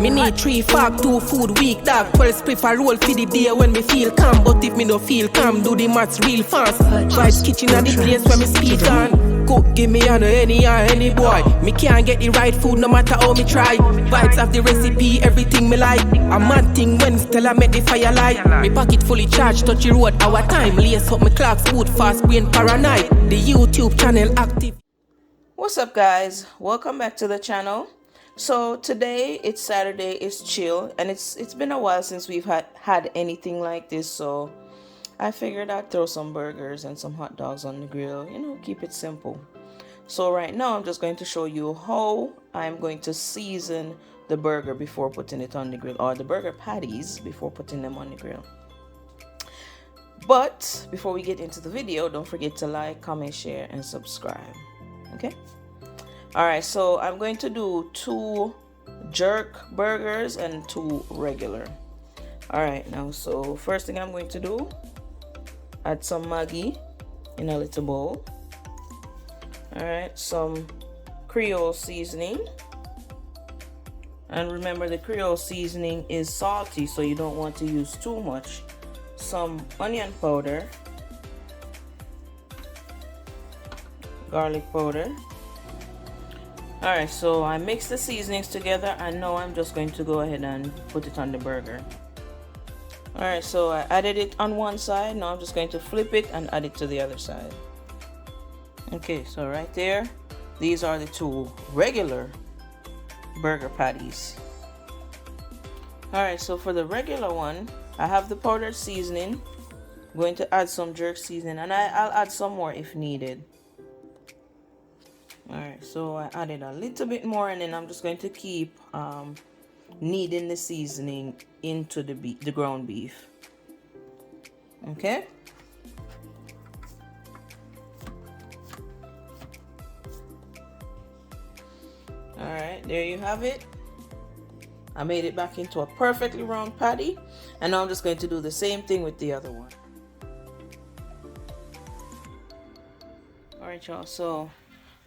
Me need 3 fork, 2 food week, dog. 12 spliff a roll for the day when me feel calm. But if me no feel calm, do the maths real fast. Vibes kitchen at the place where me speed on. Cook, give me on any boy. Me can't get the right food no matter how me try. Vibes of the recipe, everything me like. A mad thing when Stella make the fire light. Me pocket fully charged, touch the road, our time. Lace up me clocks, food fast, brain paranoid. The YouTube channel active. What's up, guys? Welcome back to the channel. So today it's Saturday, it's chill, and it's been a while since we've had anything like this, so I figured I'd throw some burgers and some hot dogs on the grill, you know, keep it simple. So right now I'm just going to show you how I'm going to season the burger before putting it on the grill, or the burger patties before putting them on the grill. But before we get into the video, don't forget to like, comment, share, and subscribe. Okay? Alright, so I'm going to do 2 jerk burgers and 2 regular. Alright, now so first thing I'm going to do, add some Maggi in a little bowl. Alright, some Creole seasoning. And remember, the Creole seasoning is salty, so you don't want to use too much. Some onion powder, garlic powder. Alright, so I mix the seasonings together, and now I'm just going to go ahead and put it on the burger. Alright, so I added it on one side. Now I'm just going to flip it and add it to the other side. Okay, so right there, these are the 2 regular burger patties. Alright, so for the regular one, I have the powdered seasoning. I'm going to add some jerk seasoning, and I'll add some more if needed. Alright, so I added a little bit more, and then I'm just going to keep kneading the seasoning into the ground beef. Okay? Alright, there you have it. I made it back into a perfectly round patty, and now I'm just going to do the same thing with the other one. Alright, y'all, so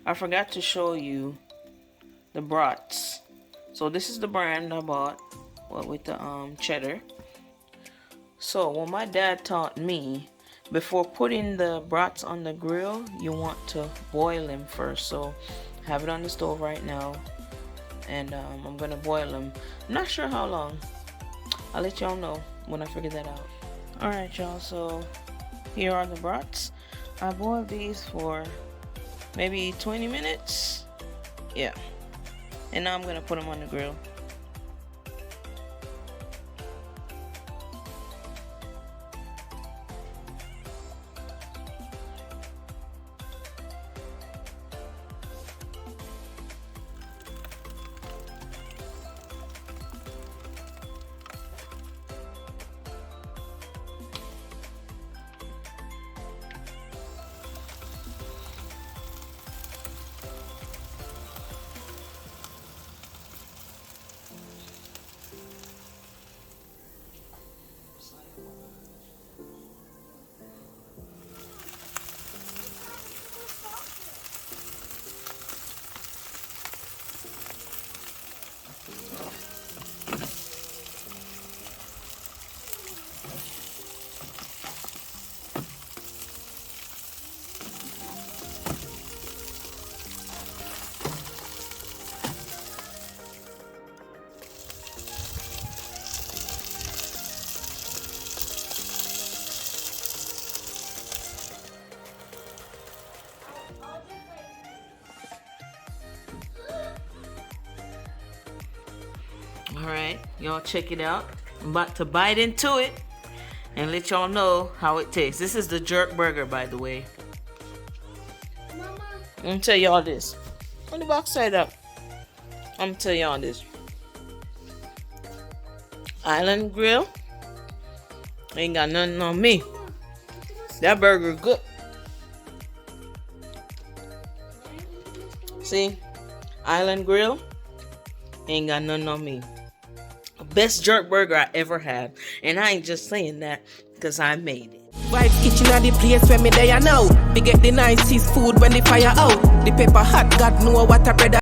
I forgot to show you the brats. So this is the brand I bought, well, with the cheddar. So what my dad taught me, before putting the brats on the grill, you want to boil them first. So I have it on the stove right now, and I'm gonna boil them. Not sure how long. I'll let y'all know when I figure that out. Alright, y'all, so here are the brats. I boiled these for maybe 20 minutes. Yeah. And now I'm gonna put them on the grill. Alright, y'all check it out. I'm about to bite into it and let y'all know how it tastes. This is the jerk burger, by the way. Mama. I'm gonna tell y'all this. On the box side up. I'm gonna tell y'all this. Island Grill ain't got nothing on me. That burger good. See? Island Grill ain't got nothing on me. Best jerk burger I ever had. And I ain't just saying that because I made it. Vibes kitchen at the place where me there now. We get the nicest food when the fire out. The pepper hot, God know what a bread.